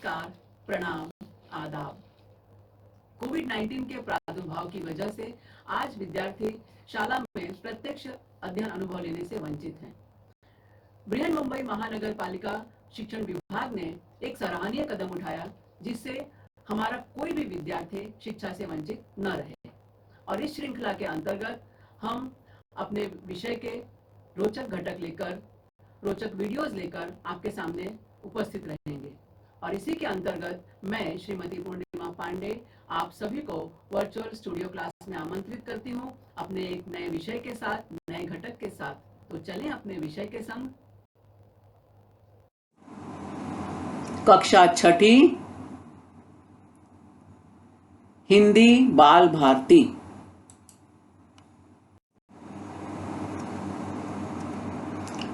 नमस्कार, प्रणाम, आदाब। कोविड-19 के प्रादुर्भाव की वजह से आज विद्यार्थी शाला में प्रत्यक्ष अध्ययन अनुभव लेने से वंचित हैं। बृहन्मुंबई महानगर पालिका शिक्षण विभाग ने एक सराहनीय कदम उठाया, जिससे हमारा कोई भी विद्यार्थी शिक्षा से वंचित न रहे। और इस श्रृंखला के अंतर्गत हम अपने विषय के रोचक घटक लेकर, रोचक वीडियोस लेकर आपके सामने उपस्थित रहेंगे। और इसी के अंतर्गत मैं श्रीमती पूर्णिमा पांडे आप सभी को वर्चुअल स्टूडियो क्लास में आमंत्रित करती हूँ अपने एक नए विषय के साथ, नए घटक के साथ। तो चलें अपने विषय के संग। कक्षा छठी, हिंदी बाल भारती।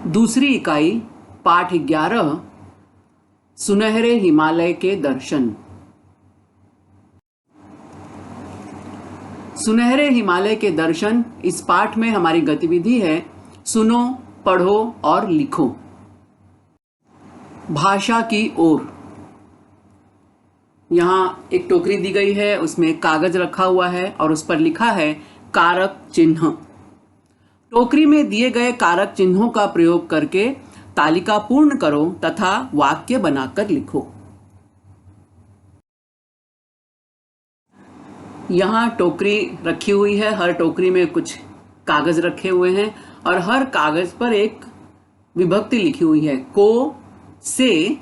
दूसरी इकाई, पाठ 11, सुनहरे हिमालय के दर्शन। सुनहरे हिमालय के दर्शन इस पाठ में हमारी गतिविधि है सुनो, पढ़ो और लिखो। भाषा की ओर। यहाँ एक टोकरी दी गई है, उसमें कागज रखा हुआ है और उस पर लिखा है कारक चिन्ह। टोकरी में दिए गए कारक चिन्हों का प्रयोग करके तालिका पूर्ण करो तथा वाक्य बनाकर लिखो। यहाँ टोकरी रखी हुई है, हर टोकरी में कुछ कागज रखे हुए हैं और हर कागज पर एक विभक्ति लिखी हुई है। को, से,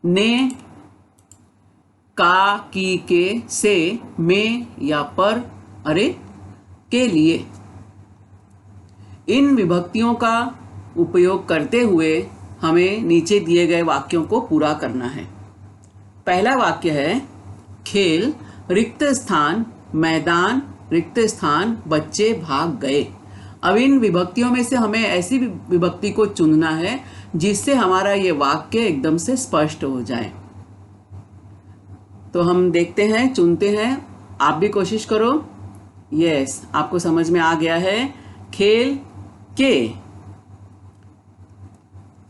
ने, का, की, के, से, में या पर, अरे, के लिए। इन विभक्तियों का उपयोग करते हुए हमें नीचे दिए गए वाक्यों को पूरा करना है। पहला वाक्य है खेल, रिक्त स्थान, मैदान, रिक्त स्थान, बच्चे भाग गए। अब इन विभक्तियों में से हमें ऐसी विभक्ति को चुनना है जिससे हमारा ये वाक्य एकदम से स्पष्ट हो जाए। तो हम देखते हैं, चुनते हैं। आप भी कोशिश करो। यस, आपको समझ में आ गया है।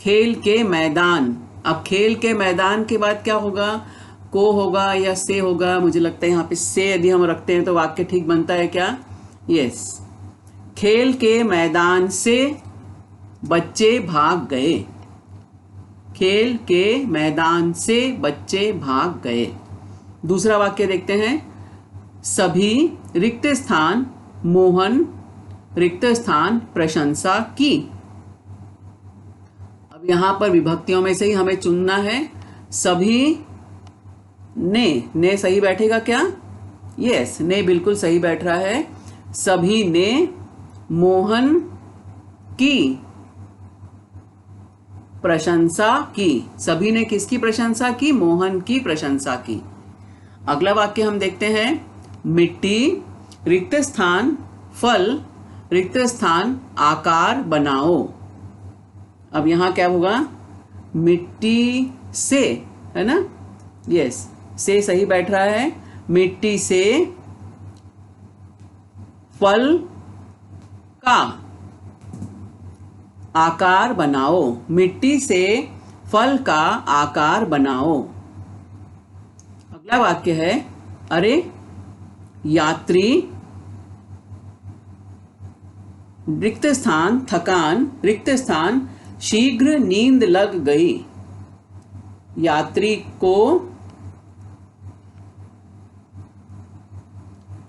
खेल के मैदान। अब खेल के मैदान के बाद क्या होगा? को होगा या से होगा? मुझे लगता है यहाँ पे से यदि हम रखते हैं तो वाक्य ठीक बनता है क्या? यस। खेल के मैदान से बच्चे भाग गए। खेल के मैदान से बच्चे भाग गए। दूसरा वाक्य देखते हैं। सभी रिक्त स्थान, मोहन रिक्त स्थान प्रशंसा की। अब यहां पर विभक्तियों में से ही हमें चुनना है। सभी ने सही बैठेगा क्या? यस, ने बिल्कुल सही बैठ रहा है। सभी ने मोहन की प्रशंसा की। सभी ने किसकी प्रशंसा की? मोहन की प्रशंसा की। अगला वाक्य हम देखते हैं। मिट्टी रिक्त स्थान, फल रिक्त स्थान, आकार बनाओ। अब यहां क्या होगा? मिट्टी से, है ना? यस, से सही बैठ रहा है। मिट्टी से फल का आकार बनाओ। मिट्टी से फल का आकार बनाओ। अगला वाक्य है। अरे, यात्री रिक्त स्थान, थकान रिक्त स्थान, शीघ्र नींद लग गई। यात्री को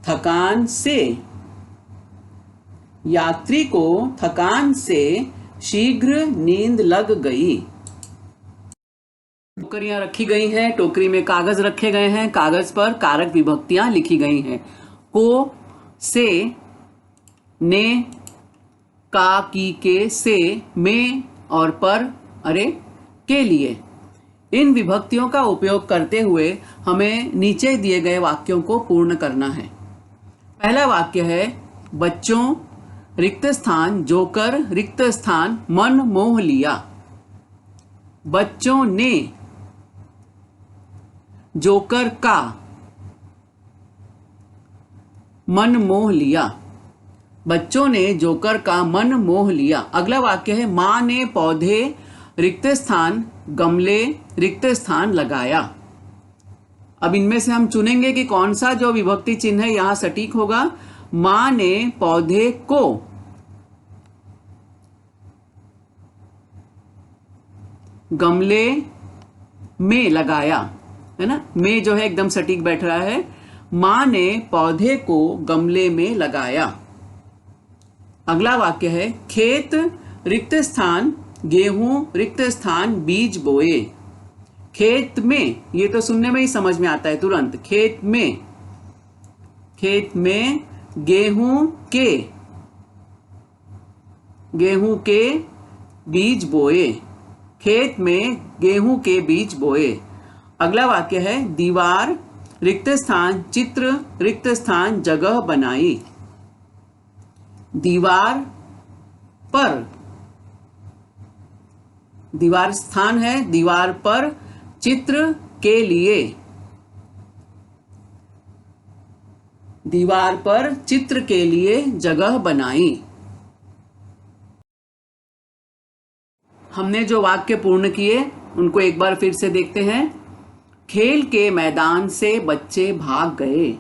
थकान से, यात्री को थकान से शीघ्र नींद लग गई। टोकरियां रखी गई हैं, टोकरी में कागज रखे गए हैं, कागज पर कारक विभक्तियां लिखी गई हैं। को, से, ने, का, की, के, से, में और पर, अरे, के लिए। इन विभक्तियों का उपयोग करते हुए हमें नीचे दिए गए वाक्यों को पूर्ण करना है। पहला वाक्य है बच्चों रिक्त स्थान, जोकर रिक्त स्थान, मन मोह लिया। बच्चों ने जोकर का मन मोह लिया। बच्चों ने जोकर का मन मोह लिया। अगला वाक्य है मां ने पौधे रिक्त स्थान गमले, रिक्त स्थान लगाया। अब इनमें से हम चुनेंगे कि कौन सा जो विभक्ति चिन्ह है यहां सटीक होगा। मां ने पौधे को गमले में लगाया, है ना, में जो है एकदम सटीक बैठ रहा है। मां ने पौधे को गमले में लगाया। अगला वाक्य है खेत रिक्त स्थान गेहूं रिक्त स्थान बीज बोए। खेत में, ये तो सुनने में ही समझ में आता है तुरंत। खेत में गेहूं के बीज बोए। खेत में गेहूं के बीज बोए। अगला वाक्य है दीवार रिक्त स्थान चित्र रिक्त स्थान जगह बनाई। दीवार पर, दीवार स्थान है, दीवार पर चित्र के लिए, दीवार पर चित्र के लिए जगह बनाई। हमने जो वाक्य पूर्ण किए उनको एक बार फिर से देखते हैं। खेल के मैदान से बच्चे भाग गए।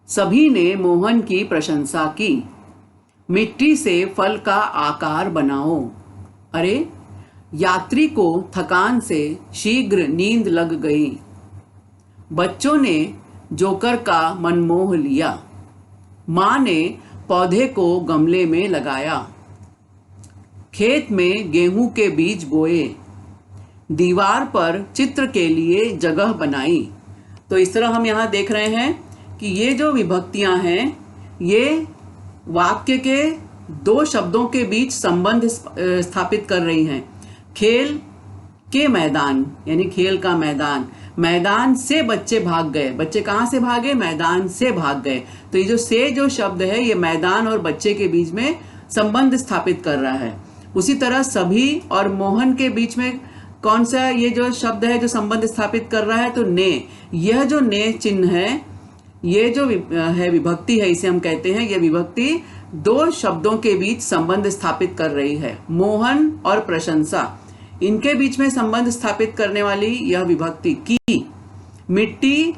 सभी ने मोहन की प्रशंसा की। मिट्टी से फल का आकार बनाओ। अरे यात्री को थकान से शीघ्र नींद लग गई। बच्चों ने जोकर का मन मोह लिया। मां ने पौधे को गमले में लगाया। खेत में गेहूं के बीज बोए। दीवार पर चित्र के लिए जगह बनाई। तो इस तरह हम यहाँ देख रहे हैं कि ये जो विभक्तियां हैं ये वाक्य के दो शब्दों के बीच संबंध स्थापित कर रही हैं। खेल के मैदान यानी खेल का मैदान, मैदान से बच्चे भाग गए। बच्चे कहाँ से भागे? मैदान से भाग गए। तो ये जो से जो शब्द है ये मैदान और बच्चे के बीच में संबंध स्थापित कर रहा है। उसी तरह सभी और मोहन के बीच में कौन सा ये जो शब्द है जो संबंध स्थापित कर रहा है? तो ने। यह जो ने चिन्ह है ये जो है विभक्ति है, इसे हम कहते हैं, यह विभक्ति दो शब्दों के बीच संबंध स्थापित कर रही है। मोहन और प्रशंसा, इनके बीच में संबंध स्थापित करने वाली यह विभक्ति की। मिट्टी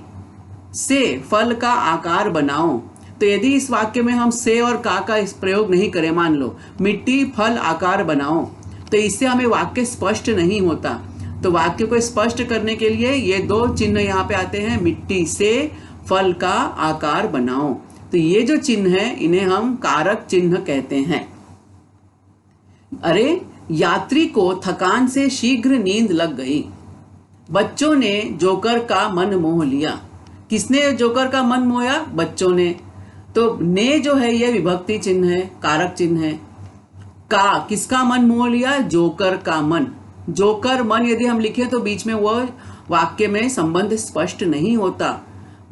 से फल का आकार बनाओ। तो यदि इस वाक्य में हम से और का इस प्रयोग नहीं करें, मान लो मिट्टी फल आकार बनाओ, तो इससे हमें वाक्य स्पष्ट नहीं होता। तो वाक्य को स्पष्ट करने के लिए ये दो चिन्ह यहाँ पे आते हैं, मिट्टी से फल का आकार बनाओ। तो ये जो चिन्ह है इन्हें हम कारक चिन्ह कहते हैं। अरे यात्री को थकान से शीघ्र नींद लग गई। बच्चों ने जोकर का मन मोह लिया। किसने जोकर का मन मोहा? बच्चों ने। तो ने जो है ये विभक्ति चिन्ह है, कारक चिन्ह है। का किसका मन मोह लिया? जोकर का मन। जोकर मन यदि हम लिखे तो बीच में वह वाक्य में संबंध स्पष्ट नहीं होता।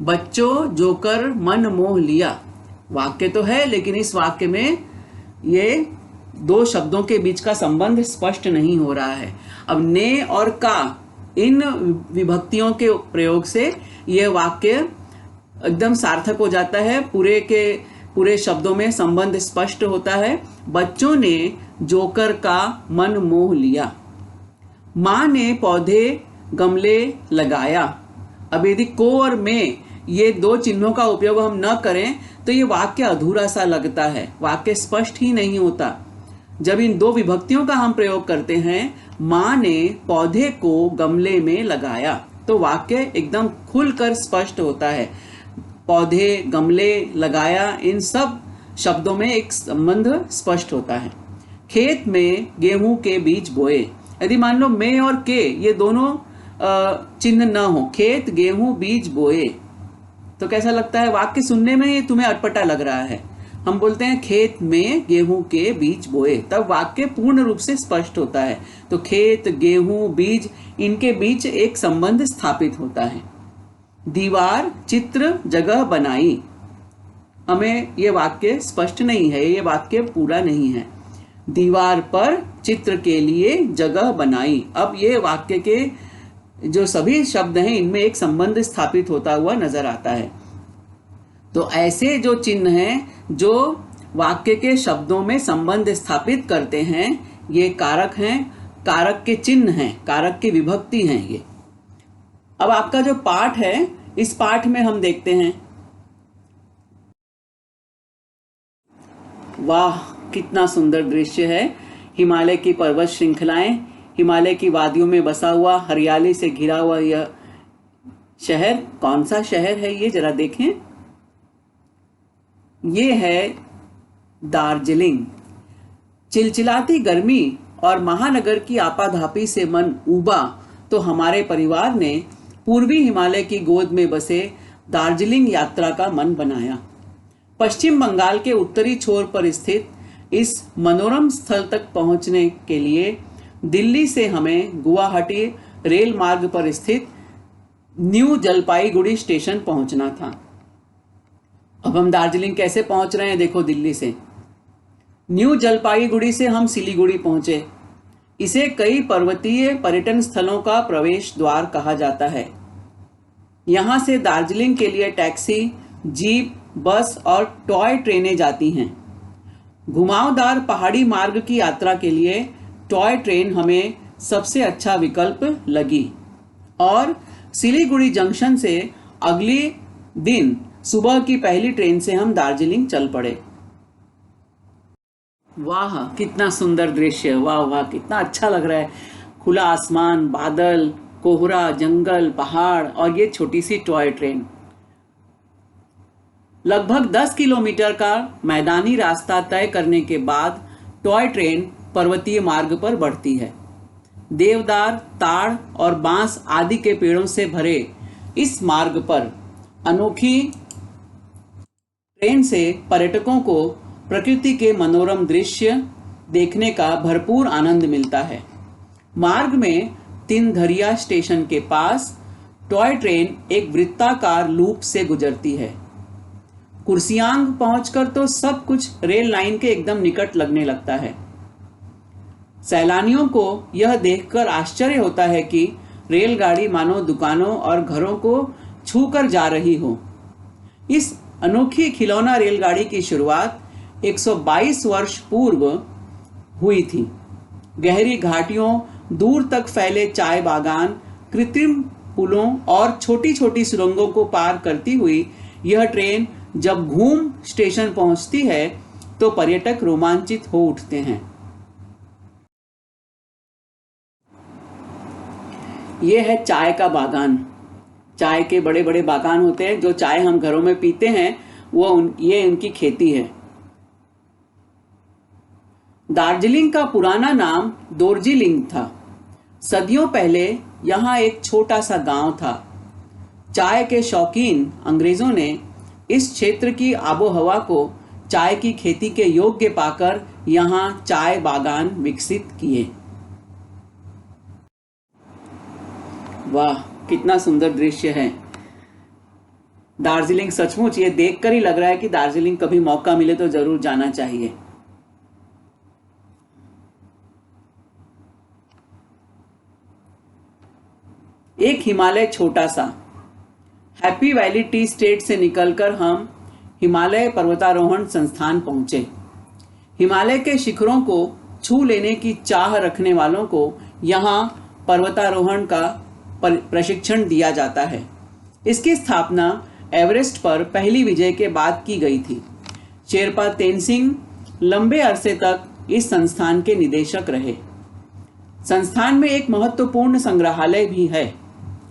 बच्चों जोकर मन मोह लिया, वाक्य तो है लेकिन इस वाक्य में ये दो शब्दों के बीच का संबंध स्पष्ट नहीं हो रहा है। अब ने और का, इन विभक्तियों के प्रयोग से यह वाक्य एकदम सार्थक हो जाता है। पूरे के पूरे शब्दों में संबंध स्पष्ट होता है। बच्चों ने जोकर का मन मोह लिया। मां ने पौधे गमले लगाया। अब यदि को और में ये दो चिन्हों का उपयोग हम न करें तो ये वाक्य अधूरा सा लगता है, वाक्य स्पष्ट ही नहीं होता। जब इन दो विभक्तियों का हम प्रयोग करते हैं, मां ने पौधे को गमले में लगाया, तो वाक्य एकदम खुलकर स्पष्ट होता है। पौधे, गमले, लगाया, इन सब शब्दों में एक संबंध स्पष्ट होता है। खेत में गेहूं के बीज बोए। यदि मान लो में और के ये दोनों चिन्ह न हो, खेत गेहूं बीज बोए, तो कैसा लगता है? वाक्य सुनने में ही तुम्हें अटपटा लग रहा है। हम बोलते हैं खेत में गेहूं के बीज बोए, तब वाक्य पूर्ण रूप से स्पष्ट होता है। तो खेत, गेहूं, बीज, इनके बीच एक संबंध स्थापित होता है। दीवार, चित्र, जगह बनाई, हमें ये वाक्य स्पष्ट नहीं है, ये वाक्य पूरा नहीं है। दीवार पर चित्र के लिए जगह बनाई, अब ये वाक्य के जो सभी शब्द हैं इनमें एक संबंध स्थापित होता हुआ नजर आता है। तो ऐसे जो चिन्ह हैं जो वाक्य के शब्दों में संबंध स्थापित करते हैं ये कारक हैं। कारक के चिन्ह हैं, कारक की विभक्ति हैं ये। अब आपका जो पाठ है, इस पाठ में हम देखते हैं, वाह कितना सुंदर दृश्य है। हिमालय की पर्वत श्रृंखलाएं, हिमालय की वादियों में बसा हुआ, हरियाली से घिरा हुआ यह शहर, कौन सा शहर है ये जरा देखें। ये है दार्जिलिंग। चिलचिलाती गर्मी और महानगर की आपाधापी से मन ऊबा तो हमारे परिवार ने पूर्वी हिमालय की गोद में बसे दार्जिलिंग यात्रा का मन बनाया। पश्चिम बंगाल के उत्तरी छोर पर स्थित इस मनोरम स्थल तक पहुंचने के लिए दिल्ली से हमें गुवाहाटी रेल मार्ग पर स्थित न्यू जलपाईगुड़ी स्टेशन पहुंचना था। अब हम दार्जिलिंग कैसे पहुंच रहे हैं, देखो दिल्ली से न्यू जलपाईगुड़ी से हम सिलीगुड़ी पहुंचे। इसे कई पर्वतीय पर्यटन स्थलों का प्रवेश द्वार कहा जाता है। यहां से दार्जिलिंग के लिए टैक्सी, जीप, बस और टॉय ट्रेनें जाती हैं। घुमावदार पहाड़ी मार्ग की यात्रा के लिए टॉय ट्रेन हमें सबसे अच्छा विकल्प लगी और सिलीगुड़ी जंक्शन से अगले दिन सुबह की पहली ट्रेन से हम दार्जिलिंग चल पड़े। वाह कितना सुंदर दृश्य, वाह वाह कितना अच्छा लग रहा है। खुला आसमान, बादल, कोहरा, जंगल, पहाड़ और ये छोटी सी टॉय ट्रेन। लगभग 10 किलोमीटर का मैदानी रास्ता तय करने के बाद टॉय ट्रेन पर्वतीय मार्ग पर बढ़ती है। देवदार, ताड़ और बांस आदि के पेड़ों से भरे इस मार्ग पर अनोखी ट्रेन से पर्यटकों को प्रकृति के मनोरम दृश्य देखने का भरपूर आनंद मिलता है। मार्ग में तिनधरिया स्टेशन के पास टॉय ट्रेन एक वृत्ताकार लूप से गुजरती है। कुर्सियांग पहुंचकर तो सब कुछ रेल लाइन के एकदम निकट लगने लगता है। सैलानियों को यह देखकर आश्चर्य होता है कि रेलगाड़ी मानो दुकानों और घरों को छूकर जा रही हो। इस अनोखी खिलौना रेलगाड़ी की शुरुआत 122 वर्ष पूर्व हुई थी। गहरी घाटियों, दूर तक फैले चाय बागान, कृत्रिम पुलों और छोटी छोटी सुरंगों को पार करती हुई यह ट्रेन जब घूम स्टेशन पहुंचती है तो पर्यटक रोमांचित हो उठते हैं। यह है चाय का बागान। चाय के बड़े बड़े बागान होते हैं। जो चाय हम घरों में पीते हैं ये उनकी खेती है। दार्जिलिंग का पुराना नाम दार्जिलिंग था। सदियों पहले यहाँ एक छोटा सा गांव था। चाय के शौकीन अंग्रेजों ने इस क्षेत्र की आबोहवा को चाय की खेती के योग्य पाकर यहाँ चाय बागान विकसित किए। वाह कितना सुंदर दृश्य है। दार्जिलिंग सचमुच ये देखकर ही लग रहा है कि दार्जिलिंग कभी मौका मिले तो जरूर जाना चाहिए। एक हिमालय छोटा सा। हैप्पी वैली टी स्टेट से निकलकर हम हिमालय पर्वतारोहण संस्थान पहुंचे। हिमालय के शिखरों को छू लेने की चाह रखने वालों को यहाँ पर्वतारोहण का प्रशिक्षण दिया जाता है। इसकी स्थापना एवरेस्ट पर पहली विजय के बाद की गई थी। शेरपा तेनसिंग लंबे अरसे तक इस संस्थान के निदेशक रहे। संस्थान में एक महत्वपूर्ण संग्रहालय भी है।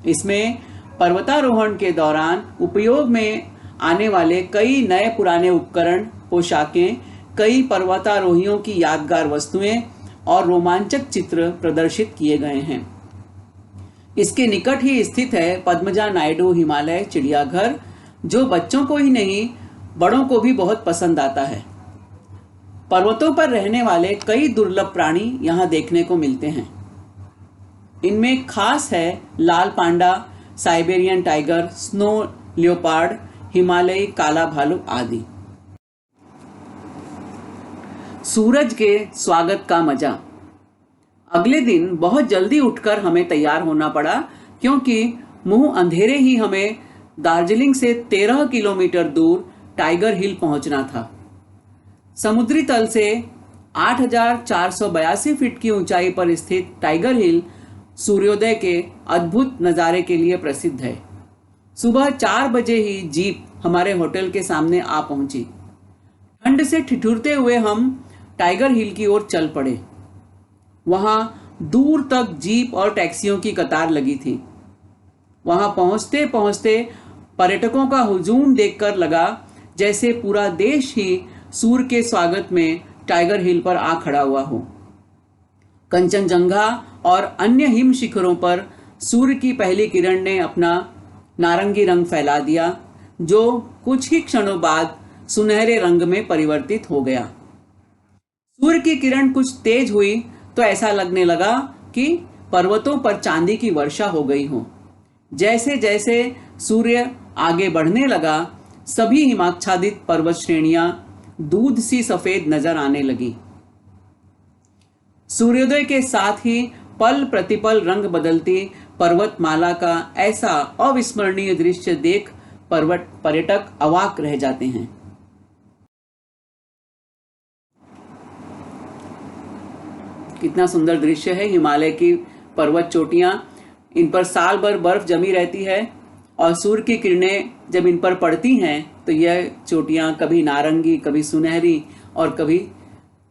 इसमें पर्वतारोहण के दौरान उपयोग में आने वाले कई नए पुराने उपकरण, पोशाकें, कई पर्वतारोहियों की यादगार वस्तुएं और रोमांचक चित्र प्रदर्शित किए गए हैं। इसके निकट ही स्थित है पद्मजा नायडू हिमालय चिड़ियाघर, जो बच्चों को ही नहीं बड़ों को भी बहुत पसंद आता है। पर्वतों पर रहने वाले कई दुर्लभ प्राणी यहाँ देखने को मिलते हैं। इनमें खास है लाल पांडा, साइबेरियन टाइगर, स्नो लियोपार्ड, हिमालयी काला भालू आदि। सूरज के स्वागत का मजा। अगले दिन बहुत जल्दी उठकर हमें तैयार होना पड़ा, क्योंकि मुंह अंधेरे ही हमें दार्जिलिंग से 13 किलोमीटर दूर टाइगर हिल पहुंचना था। समुद्री तल से 8,482 फीट की ऊंचाई पर स्थित टाइगर हिल सूर्योदय के अद्भुत नज़ारे के लिए प्रसिद्ध है। सुबह 4 बजे ही जीप हमारे होटल के सामने आ पहुंची। ठंड से ठिठुरते हुए हम टाइगर हिल की ओर चल पड़े। वहां दूर तक जीप और टैक्सियों की कतार लगी थी। वहां पहुंचते पहुंचते पर्यटकों का हुजूम देखकर लगा जैसे पूरा देश ही सूर्य के स्वागत में टाइगर हिल पर आ खड़ा हुआ हो। कंचनजंगा और अन्य हिम शिखरों पर सूर्य की पहली किरण ने अपना नारंगी रंग फैला दिया, जो कुछ ही क्षणों बाद सुनहरे रंग में परिवर्तित हो गया। सूर्य की किरण कुछ तेज हुई तो ऐसा लगने लगा कि पर्वतों पर चांदी की वर्षा हो गई हो। जैसे जैसे सूर्य आगे बढ़ने लगा, सभी हिमाच्छादित पर्वत श्रेणियां दूध सी सफेद नजर आने लगी। सूर्योदय के साथ ही पल प्रतिपल रंग बदलती पर्वतमाला का ऐसा अविस्मरणीय दृश्य देख पर्यटक अवाक रह जाते हैं। कितना सुंदर दृश्य है। हिमालय की पर्वत चोटियां, इन पर साल भर बर्फ जमी रहती है और सूर्य की किरणें जब इन पर पड़ती हैं तो यह चोटियां कभी नारंगी, कभी सुनहरी और कभी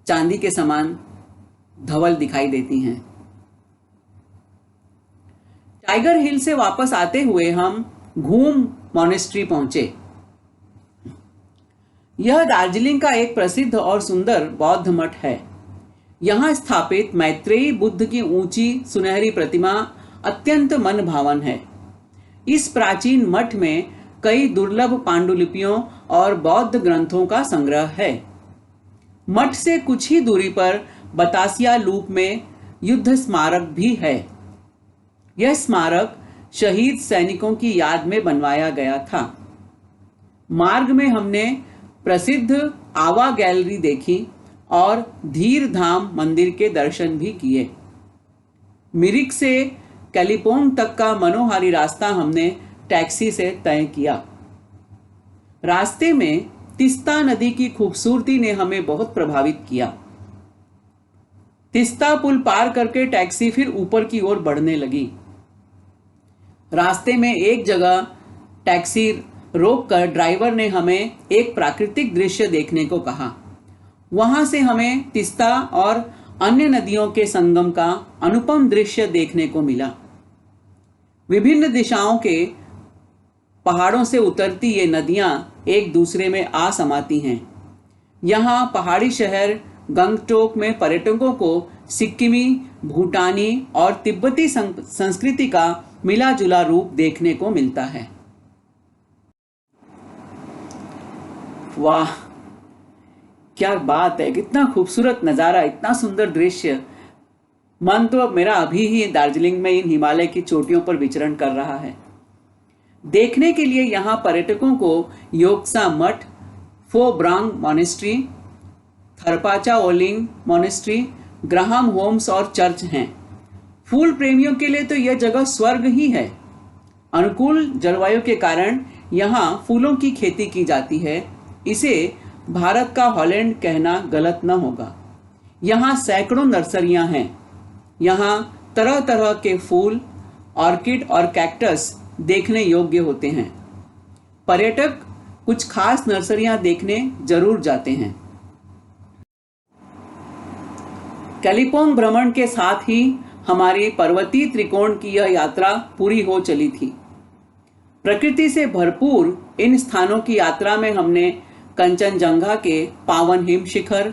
चांदी के समान धवल दिखाई देती हैं। टाइगर हिल से वापस आते हुए हम घूम मॉनेस्ट्री पहुंचे। यह दार्जिलिंग का एक प्रसिद्ध और सुंदर बौद्ध मठ है। यहाँ स्थापित मैत्रेयी बुद्ध की ऊंची सुनहरी प्रतिमा अत्यंत मनभावन है। इस प्राचीन मठ में कई दुर्लभ पांडुलिपियों और बौद्ध ग्रंथों का संग्रह है। मठ से कुछ ही दूरी पर बतासिया लूप में युद्ध स्मारक भी है। यह स्मारक शहीद सैनिकों की याद में बनवाया गया था। मार्ग में हमने प्रसिद्ध आवा गैलरी देखी और धीर धाम मंदिर के दर्शन भी किए। मिरिक से कैलिपोंग तक का मनोहारी रास्ता हमने टैक्सी से तय किया। रास्ते में तिस्ता नदी की खूबसूरती ने हमें बहुत प्रभावित किया। तिस्ता पुल पार करके टैक्सी फिर ऊपर की ओर बढ़ने लगी। रास्ते में एक जगह टैक्सी रोककर ड्राइवर ने हमें एक प्राकृतिक दृश्य देखने को कहा। वहां से हमें तिस्ता और अन्य नदियों के संगम का अनुपम दृश्य देखने को मिला। विभिन्न दिशाओं के पहाड़ों से उतरती ये नदियां एक दूसरे में आ समाती हैं। यहाँ पहाड़ी शहर गंगटोक में पर्यटकों को सिक्किमी, भूटानी और तिब्बती संस्कृति का मिला जुला रूप देखने को मिलता है। वाह, क्या बात है, कितना खूबसूरत नज़ारा, इतना सुंदर दृश्य। मन तो मेरा अभी ही दार्जिलिंग में इन हिमालय की चोटियों पर विचरण कर रहा है। देखने के लिए यहाँ पर्यटकों को योक्सा मठ, फो ब्रांग monastery, थरपाचा Oling monastery, Graham Holmes और चर्च हैं। फूल प्रेमियों के लिए तो यह जगह स्वर्ग ही है। अनुकूल जलवायु के कारण यहाँ फूलों की खेती की जाती है। इसे भारत का हॉलैंड कहना गलत न होगा। यहाँ सैकड़ों नर्सरियाँ हैं। यहाँ तरह तरह के फूल, ऑर्किड और कैक्टस देखने योग्य होते हैं। पर्यटक कुछ खास नर्सरियाँ देखने जरूर जाते हैं। कैलिपोंग भ्रमण के साथ ही हमारी पर्वतीय त्रिकोण की यह यात्रा पूरी हो चली थी। प्रकृति से भरपूर इन स्थानों की यात्रा में हमने कंचनजंगा के पावन हिम शिखर,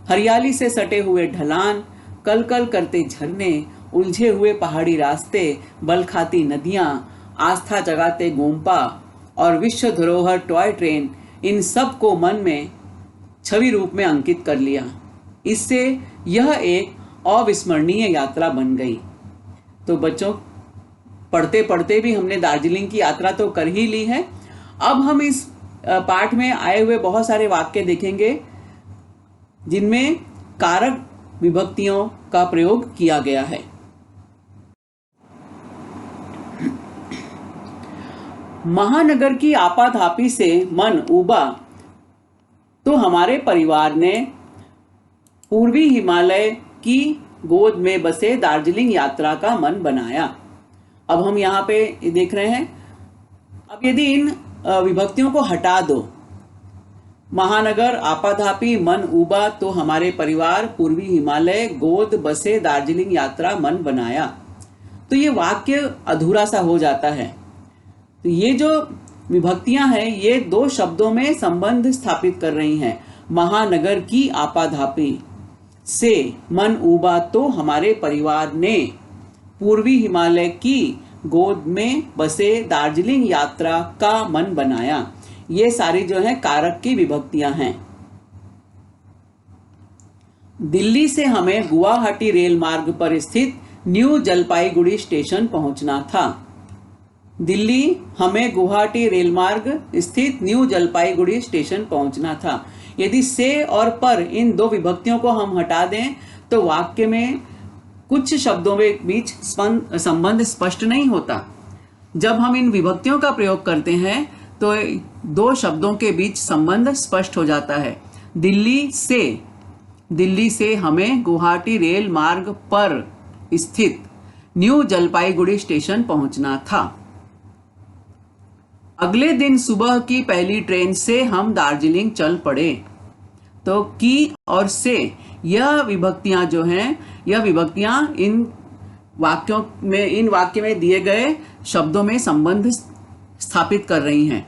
हरियाली से सटे हुए ढलान, कलकल करते झरने, उलझे हुए पहाड़ी रास्ते, बल खाती नदियाँ, आस्था जगाते गोम्पा और विश्व धरोहर टॉय ट्रेन, इन सब को मन में छवि रूप में अंकित कर लिया। इससे यह एक अविस्मरणीय यात्रा बन गई। तो बच्चों, पढ़ते पढ़ते भी हमने दार्जिलिंग की यात्रा तो कर ही ली है। अब हम इस पाठ में आए हुए बहुत सारे वाक्य देखेंगे जिनमें कारक विभक्तियों का प्रयोग किया गया है। महानगर की आपाधापी से मन उबा तो हमारे परिवार ने पूर्वी हिमालय की गोद में बसे दार्जिलिंग यात्रा का मन बनाया। अब हम यहाँ पे देख रहे हैं, अब यदि इन विभक्तियों को हटा दो, महानगर आपाधापी मन उबा तो हमारे परिवार पूर्वी हिमालय गोद बसे दार्जिलिंग यात्रा मन बनाया, तो ये वाक्य अधूरा सा हो जाता है। तो ये जो विभक्तियां हैं ये दो शब्दों में संबंध स्थापित कर रही हैं। महानगर की आपाधापी से मन उबा तो हमारे परिवार ने पूर्वी हिमालय की गोद में बसे दार्जिलिंग यात्रा का मन बनाया। ये सारी जो है कारक की विभक्तियां हैं। दिल्ली से हमें गुवाहाटी रेल मार्ग पर स्थित न्यू जलपाईगुड़ी स्टेशन पहुंचना था। दिल्ली हमें गुवाहाटी रेल मार्ग स्थित न्यू जलपाईगुड़ी स्टेशन पहुंचना था। यदि से और पर इन दो विभक्तियों को हम हटा दें तो वाक्य में कुछ शब्दों के बीच संबंध स्पष्ट नहीं होता। जब हम इन विभक्तियों का प्रयोग करते हैं तो दो शब्दों के बीच संबंध स्पष्ट हो जाता है। दिल्ली से हमें गुवाहाटी रेल मार्ग पर स्थित न्यू जलपाईगुड़ी स्टेशन पहुंचना था। अगले दिन सुबह की पहली ट्रेन से हम दार्जिलिंग चल पड़े। तो की और से यह विभक्तियां जो हैं, यह विभक्तियां इन वाक्य में दिए गए शब्दों में संबंध स्थापित कर रही हैं।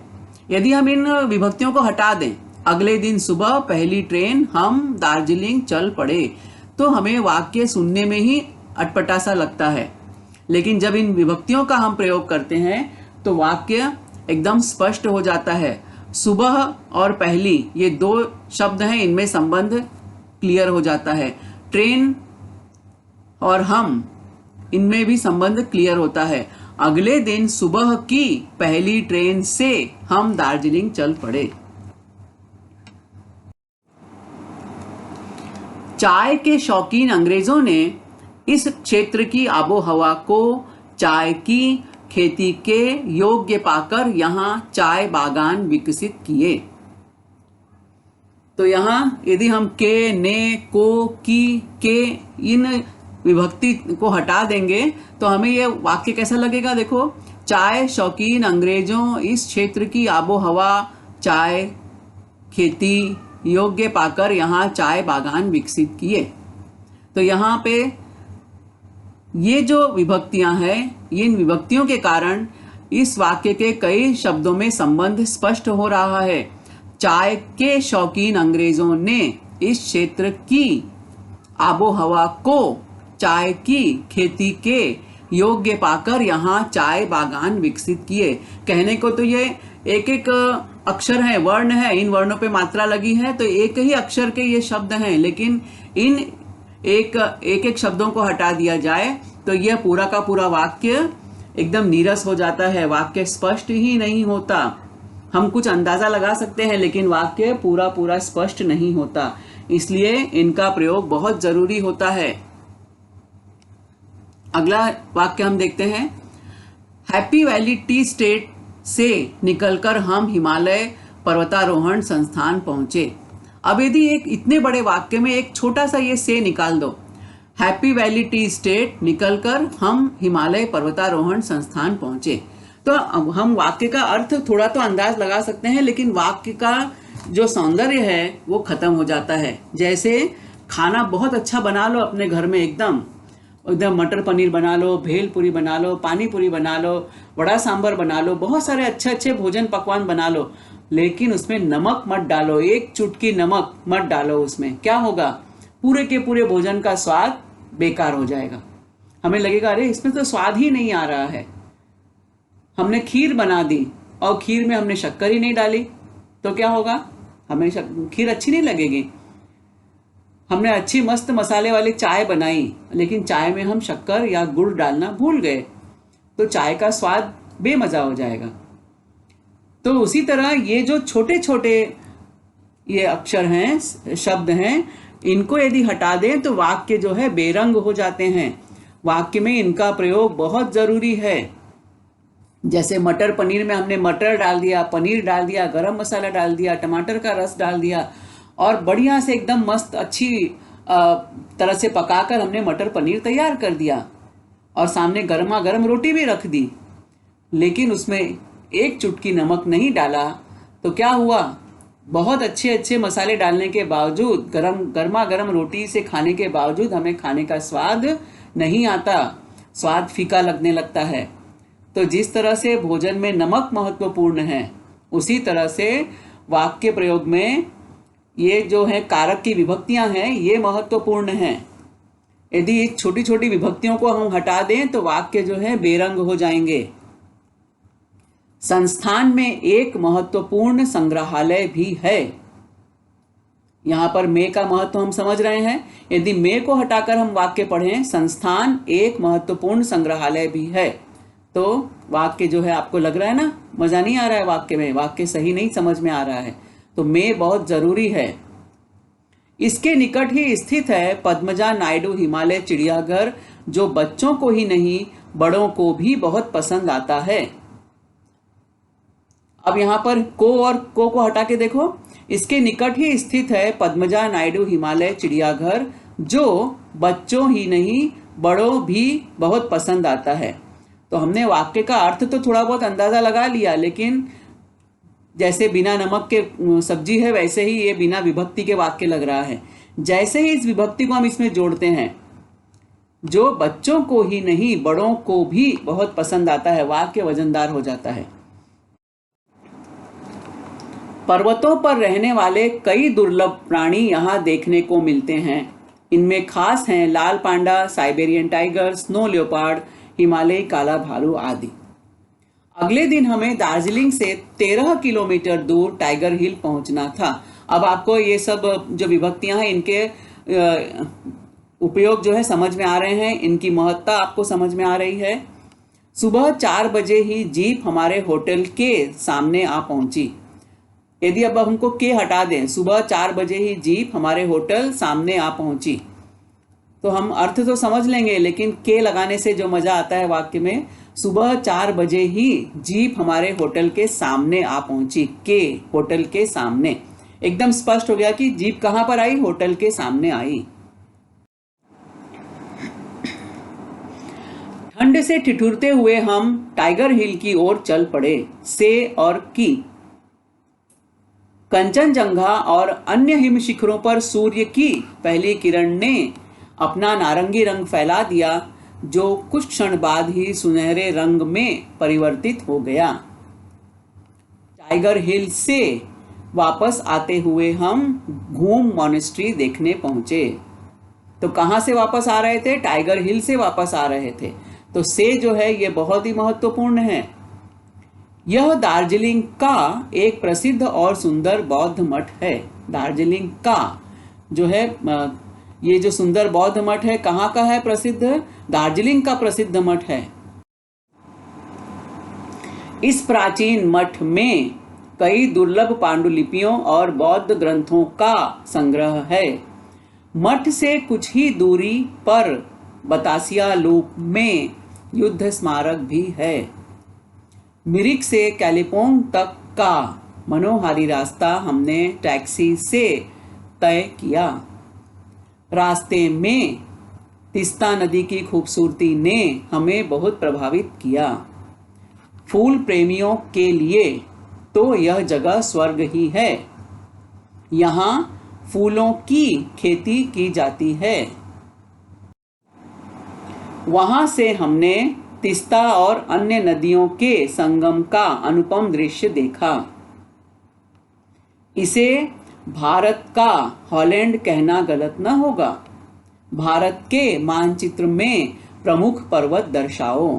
यदि हम इन विभक्तियों को हटा दें, अगले दिन सुबह पहली ट्रेन हम दार्जिलिंग चल पड़े, तो हमें वाक्य सुनने में ही अटपटा सा लगता है। लेकिन जब इन विभक्तियों का हम प्रयोग करते हैं तो वाक्य एकदम स्पष्ट हो जाता है। सुबह और पहली ये दो शब्द हैं, इनमें संबंध क्लियर हो जाता है। ट्रेन और हम, इनमें भी संबंध क्लियर होता है। अगले दिन सुबह की पहली ट्रेन से हम दार्जिलिंग चल पड़े। चाय के शौकीन अंग्रेजों ने इस क्षेत्र की आबोहवा को चाय की खेती के योग्य पाकर यहाँ चाय बागान विकसित किए। तो यहाँ यदि हम के, ने, को, की, के इन विभक्ति को हटा देंगे तो हमें ये वाक्य कैसा लगेगा। देखो, चाय शौकीन अंग्रेजों इस क्षेत्र की आबोहवा चाय खेती योग्य पाकर यहाँ चाय बागान विकसित किए। तो यहाँ पे ये जो विभक्तियां हैं, इन विभक्तियों के कारण इस वाक्य के कई शब्दों में संबंध स्पष्ट हो रहा है। चाय के शौकीन अंग्रेजों ने इस क्षेत्र की आबोहवा को चाय की खेती के योग्य पाकर यहाँ चाय बागान विकसित किए। कहने को तो ये एक एक अक्षर है, वर्ण है, इन वर्णों पे मात्रा लगी है, तो एक ही अक्षर के ये शब्द हैं, लेकिन इन एक शब्दों को हटा दिया जाए तो यह पूरा का पूरा वाक्य एकदम नीरस हो जाता है। वाक्य स्पष्ट ही नहीं होता। हम कुछ अंदाजा लगा सकते हैं लेकिन वाक्य पूरा स्पष्ट नहीं होता, इसलिए इनका प्रयोग बहुत जरूरी होता है। अगला वाक्य हम देखते हैं। हैप्पी वैली टी स्टेट से निकलकर हम हिमालय पर्वतारोहण संस्थान पहुंचे। अब यदि एक इतने बड़े वाक्य में एक छोटा सा ये से निकाल दो, हैप्पी वैली टी स्टेट निकलकर हम हिमालय पर्वतारोहण संस्थान पहुंचे, तो हम वाक्य का अर्थ थोड़ा तो अंदाज लगा सकते हैं, लेकिन वाक्य का जो सौंदर्य है वो खत्म हो जाता है। जैसे खाना बहुत अच्छा बना लो अपने घर में, एकदम मटर पनीर बना लो, भेल पूरी बना लो, पानी पूरी बना लो, वड़ा सांभर बना लो, बहुत सारे अच्छे अच्छे भोजन पकवान बना लो, लेकिन उसमें नमक मत डालो, एक चुटकी नमक मत डालो उसमें। क्या होगा? पूरे के पूरे भोजन का स्वाद बेकार हो जाएगा। हमें लगेगा अरे इसमें तो स्वाद ही नहीं आ रहा है। हमने खीर बना दी और खीर में हमने शक्कर ही नहीं डाली तो क्या होगा? हमें खीर अच्छी नहीं लगेगी। हमने अच्छी मस्त मसाले वाली चाय बनाई लेकिन चाय में हम शक्कर या गुड़ डालना भूल गए तो चाय का स्वाद बेमजा हो जाएगा। तो उसी तरह ये जो छोटे छोटे ये अक्षर हैं, शब्द हैं, इनको यदि हटा दें तो वाक्य जो है बेरंग हो जाते हैं। वाक्य में इनका प्रयोग बहुत जरूरी है। जैसे मटर पनीर में हमने मटर डाल दिया, पनीर डाल दिया, गरम मसाला डाल दिया, टमाटर का रस डाल दिया और बढ़िया से एकदम मस्त अच्छी तरह से पकाकर हमने मटर पनीर तैयार कर दिया और सामने गर्मा गर्म रोटी भी रख दी, लेकिन उसमें एक चुटकी नमक नहीं डाला तो क्या हुआ? बहुत अच्छे अच्छे मसाले डालने के बावजूद, गर्मा गर्म रोटी से खाने के बावजूद हमें खाने का स्वाद नहीं आता, स्वाद फीका लगने लगता है। तो जिस तरह से भोजन में नमक महत्वपूर्ण है, उसी तरह से वाक्य प्रयोग में ये जो है कारक की विभक्तियां हैं, ये महत्वपूर्ण हैं। यदि छोटी छोटी विभक्तियों को हम हटा दें तो वाक्य जो है बेरंग हो जाएंगे। संस्थान में एक महत्वपूर्ण संग्रहालय भी है। यहां पर में का महत्व हम समझ रहे हैं। यदि में को हटाकर हम वाक्य पढ़ें, संस्थान एक महत्वपूर्ण संग्रहालय भी है, तो वाक्य जो है आपको लग रहा है ना, मजा नहीं आ रहा है वाक्य में, वाक्य सही नहीं समझ में आ रहा है, तो में बहुत जरूरी है। इसके निकट ही स्थित है पद्मजा नायडू हिमालय चिड़ियाघर, जो बच्चों को ही नहीं बड़ों को भी बहुत पसंद आता है। अब यहां पर को और को हटा के देखो, इसके निकट ही स्थित है पद्मजा नायडू हिमालय चिड़ियाघर, जो बच्चों ही नहीं बड़ों भी बहुत पसंद आता है। तो हमने वाक्य का अर्थ तो थोड़ा बहुत अंदाजा लगा लिया, लेकिन जैसे बिना नमक के सब्जी है, वैसे ही ये बिना विभक्ति के वाक्य लग रहा है। जैसे ही इस विभक्ति को हम इसमें जोड़ते हैं, जो बच्चों को ही नहीं बड़ों को भी बहुत पसंद आता है, वाक्य वजनदार हो जाता है। पर्वतों पर रहने वाले कई दुर्लभ प्राणी यहाँ देखने को मिलते हैं। इनमें खास हैं लाल पांडा, साइबेरियन टाइगर, स्नो लियोपार्ड, हिमालयी काला भालू आदि। अगले दिन हमें दार्जिलिंग से 13 किलोमीटर दूर टाइगर हिल पहुंचना था। अब आपको ये सब जो विभक्तियां हैं, इनके उपयोग जो है समझ में आ रहे हैं, इनकी महत्ता आपको समझ में आ रही है। सुबह 4 बजे ही जीप हमारे होटल के सामने आ पहुंची। यदि अब हमको के हटा दें, सुबह 4 बजे ही जीप हमारे होटल सामने आ पहुंची, तो हम अर्थ तो समझ लेंगे, लेकिन के लगाने से जो मजा आता है वाक्य में, सुबह 4 बजे ही जीप हमारे होटल के सामने आ पहुंची। के होटल के सामने, एकदम स्पष्ट हो गया कि जीप कहां पर आई, होटल के सामने आई। ठंड से ठिठुरते हुए हम टाइगर हिल की ओर चल पड़े। से और की, कंचनजंगा और अन्य हिम शिखरों पर सूर्य की पहली किरण ने अपना नारंगी रंग फैला दिया, जो कुछ क्षण बाद ही सुनहरे रंग में परिवर्तित हो गया। टाइगर हिल से वापस आते हुए हम घूम मॉनेस्ट्री देखने पहुंचे। तो कहां से वापस आ रहे थे? टाइगर हिल से वापस आ रहे थे। तो से जो है ये बहुत ही महत्वपूर्ण है। यह दार्जिलिंग का एक प्रसिद्ध और सुंदर बौद्ध मठ है। दार्जिलिंग का जो है ये जो सुंदर बौद्ध मठ है, कहाँ का है प्रसिद्ध? दार्जिलिंग का प्रसिद्ध मठ है। इस प्राचीन मठ में कई दुर्लभ पांडुलिपियों और बौद्ध ग्रंथों का संग्रह है। मठ से कुछ ही दूरी पर बतासिया लूप में युद्ध स्मारक भी है। मिरिक से कालिम्पोंग तक का मनोहारी रास्ता हमने टैक्सी से तय किया। रास्ते में तिस्ता नदी की खूबसूरती ने हमें बहुत प्रभावित किया। फूल प्रेमियों के लिए तो यह जगह स्वर्ग ही है। यहाँ फूलों की खेती की जाती है। वहां से हमने तिस्ता और अन्य नदियों के संगम का अनुपम दृश्य देखा। इसे भारत का हॉलैंड कहना गलत न होगा। भारत के मानचित्र में प्रमुख पर्वत दर्शाओ।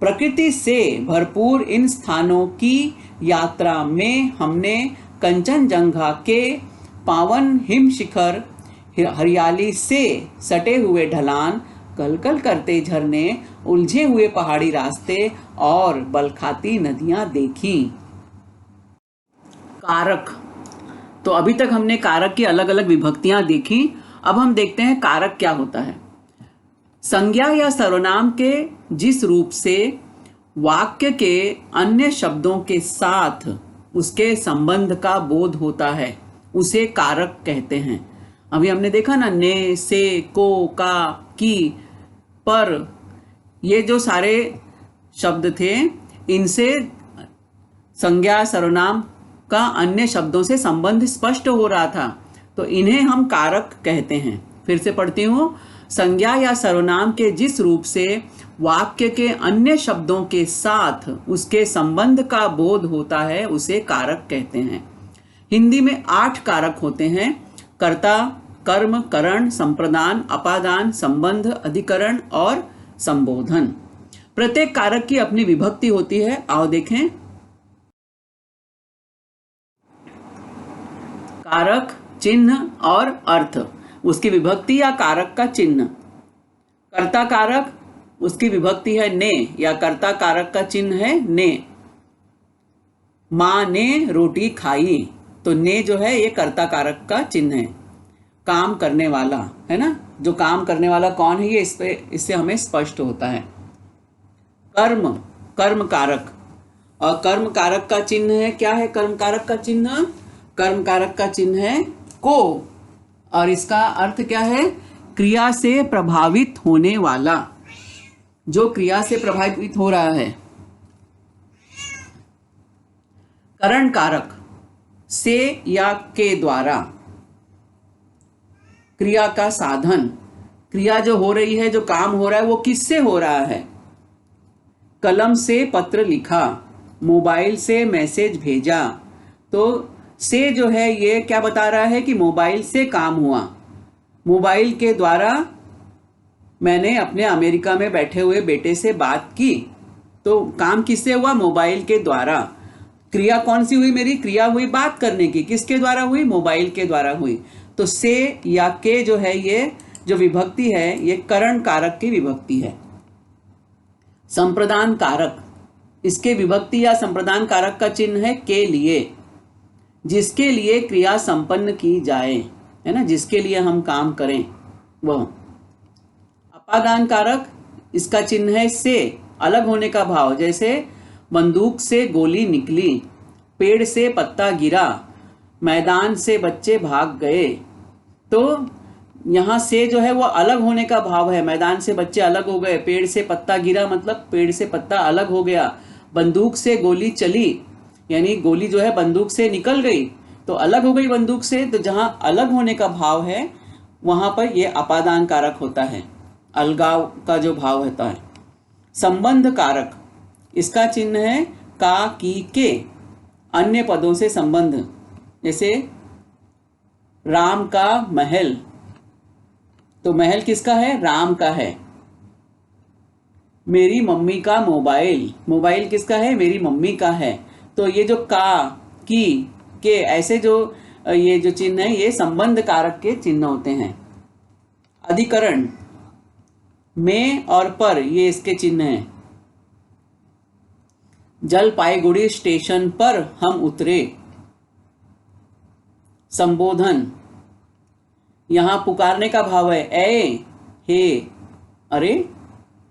प्रकृति से भरपूर इन स्थानों की यात्रा में हमने कंचनजंगा के पावन हिम शिखर, हरियाली से सटे हुए ढलान, कलकल करते झरने, उलझे हुए पहाड़ी रास्ते और बलखाती नदियां देखी। कारक, तो अभी तक हमने कारक की अलग अलग विभक्तियां देखी। अब हम देखते हैं कारक क्या होता है। संज्ञा या सर्वनाम के जिस रूप से वाक्य के अन्य शब्दों के साथ उसके संबंध का बोध होता है, उसे कारक कहते हैं। अभी हमने देखा ना, ने, से, को, का, की, पर, ये जो सारे शब्द थे, इनसे संज्ञा सर्वनाम का अन्य शब्दों से संबंध स्पष्ट हो रहा था, तो इन्हें हम कारक कहते हैं। फिर से पढ़ती हूँ। संज्ञा या सर्वनाम के जिस रूप से वाक्य के अन्य शब्दों के साथ उसके संबंध का बोध होता है, उसे कारक कहते हैं। हिंदी में 8 कारक होते हैं: कर्ता, कर्म, करण, संप्रदान, अपादान, संबंध, अधिकरण और संबोधन। प्रत्येक कारक की अपनी विभक्ति होती है। आओ देखें। कारक, चिन्ह और अर्थ, उसकी विभक्ति या कारक का चिन्ह। कर्ता कारक, उसकी विभक्ति है ने या कर्ता कारक का चिन्ह है ने। माँ ने रोटी खाई, तो ने जो है ये कर्ता कारक का चिन्ह है। काम करने वाला, है ना, जो काम करने वाला कौन है, ये इससे हमें स्पष्ट होता है। कर्म, कर्म कारक, और कर्म कारक का चिन्ह है, क्या है कर्म कारक का चिन्ह? कर्म कारक का चिन्ह है को, और इसका अर्थ क्या है? क्रिया से प्रभावित होने वाला, जो क्रिया से प्रभावित हो रहा है। करण कारक, से या के द्वारा, क्रिया का साधन, क्रिया जो हो रही है, जो काम हो रहा है, वो किससे हो रहा है? कलम से पत्र लिखा, मोबाइल से मैसेज भेजा, तो से जो है ये क्या बता रहा है कि मोबाइल से काम हुआ। मोबाइल के द्वारा मैंने अपने अमेरिका में बैठे हुए बेटे से बात की, तो काम किससे हुआ? मोबाइल के द्वारा। क्रिया कौन सी हुई? मेरी क्रिया हुई बात करने की, किसके द्वारा हुई? मोबाइल के द्वारा हुई। तो से या के जो है, ये जो विभक्ति है, ये करण कारक की विभक्ति है। संप्रदान कारक, इसके विभक्ति या संप्रदान कारक का चिन्ह है के लिए, जिसके लिए क्रिया संपन्न की जाए, है ना, जिसके लिए हम काम करें वह। अपादान कारक, इसका चिन्ह है से, अलग होने का भाव, जैसे बंदूक से गोली निकली, पेड़ से पत्ता गिरा, मैदान से बच्चे भाग गए। तो यहाँ से जो है वो अलग होने का भाव है। मैदान से बच्चे अलग हो गए, पेड़ से पत्ता गिरा मतलब पेड़ से पत्ता अलग हो गया, बंदूक से गोली चली यानी गोली जो है बंदूक से निकल गई तो अलग हो गई बंदूक से। तो जहां अलग होने का भाव है वहां पर ये अपादान कारक होता है, अलगाव का जो भाव होता है। संबंध कारक, इसका चिन्ह है का, की, के, अन्य पदों से संबंध, जैसे राम का महल, तो महल किसका है? राम का है। मेरी मम्मी का मोबाइल, मोबाइल किसका है? मेरी मम्मी का है। तो ये जो का, की, के, ऐसे जो ये जो चिन्ह है ये संबंध कारक के चिन्ह होते हैं। अधिकरण, में और पर, ये इसके चिन्ह हैं। जलपाईगुड़ी स्टेशन पर हम उतरे। संबोधन, यहां पुकारने का भाव है ए, हे, अरे,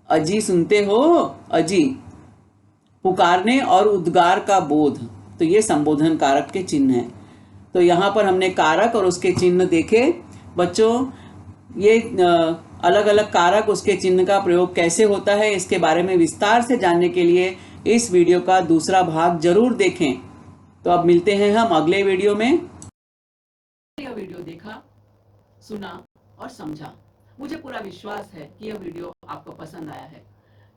अजी सुनते हो, अजी, पुकारने और उद्गार का बोध, तो ये संबोधन कारक के चिन्ह हैं। तो यहाँ पर हमने कारक और उसके चिन्ह देखे। बच्चों, ये अलग अलग कारक, उसके चिन्ह का प्रयोग कैसे होता है, इसके बारे में विस्तार से जानने के लिए इस वीडियो का दूसरा भाग जरूर देखें। तो अब मिलते हैं हम अगले वीडियो में। यह वीडियो देखा, सुना और समझा। मुझे पूरा विश्वास है कि यह वीडियो आपको पसंद आया है।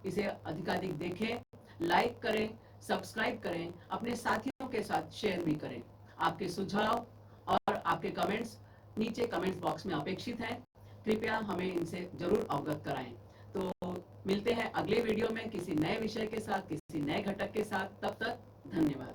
इसे अधिकाधिक देखें, लाइक करें, सब्सक्राइब करें, अपने साथियों के साथ शेयर भी करें। आपके सुझाव और आपके कमेंट्स नीचे कमेंट्स बॉक्स में अपेक्षित हैं। कृपया हमें इनसे जरूर अवगत कराएं। तो मिलते हैं अगले वीडियो में किसी नए विषय के साथ, किसी नए घटक के साथ। तब तक धन्यवाद।